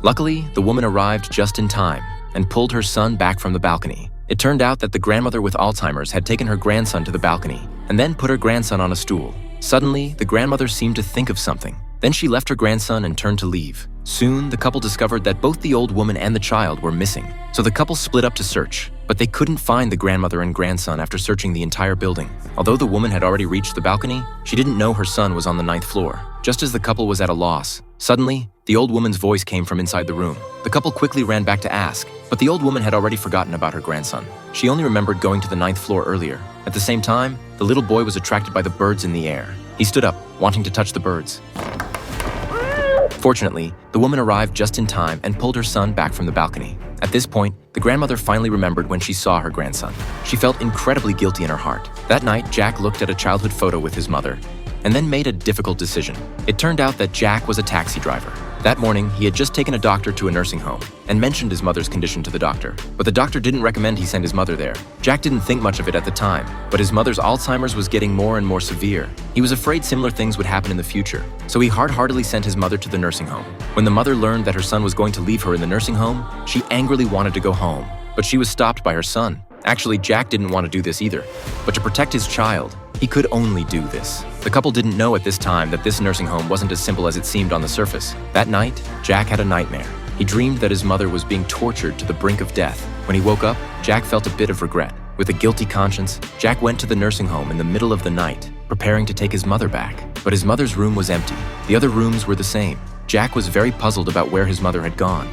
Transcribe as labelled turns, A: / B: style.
A: Luckily, the woman arrived just in time and pulled her son back from the balcony. It turned out that the grandmother with Alzheimer's had taken her grandson to the balcony and then put her grandson on a stool. Suddenly, the grandmother seemed to think of something. Then she left her grandson and turned to leave. Soon, the couple discovered that both the old woman and the child were missing. So the couple split up to search, but they couldn't find the grandmother and grandson after searching the entire building. Although the woman had already reached the balcony, she didn't know her son was on the 9th floor. Just as the couple was at a loss, suddenly, the old woman's voice came from inside the room. The couple quickly ran back to ask, but the old woman had already forgotten about her grandson. She only remembered going to the 9th floor earlier. At the same time, the little boy was attracted by the birds in the air. He stood up, wanting to touch the birds. Fortunately, the woman arrived just in time and pulled her son back from the balcony. At this point, the grandmother finally remembered when she saw her grandson. She felt incredibly guilty in her heart. That night, Jack looked at a childhood photo with his mother and then made a difficult decision. It turned out that Jack was a taxi driver. That morning, he had just taken a doctor to a nursing home and mentioned his mother's condition to the doctor. But the doctor didn't recommend he send his mother there. Jack didn't think much of it at the time, but his mother's Alzheimer's was getting more and more severe. He was afraid similar things would happen in the future, so he hard-heartedly sent his mother to the nursing home. When the mother learned that her son was going to leave her in the nursing home, she angrily wanted to go home, but she was stopped by her son. Actually, Jack didn't want to do this either, but to protect his child, he could only do this. The couple didn't know at this time that this nursing home wasn't as simple as it seemed on the surface. That night, Jack had a nightmare. He dreamed that his mother was being tortured to the brink of death. When he woke up, Jack felt a bit of regret. With a guilty conscience, Jack went to the nursing home in the middle of the night, preparing to take his mother back. But his mother's room was empty. The other rooms were the same. Jack was very puzzled about where his mother had gone.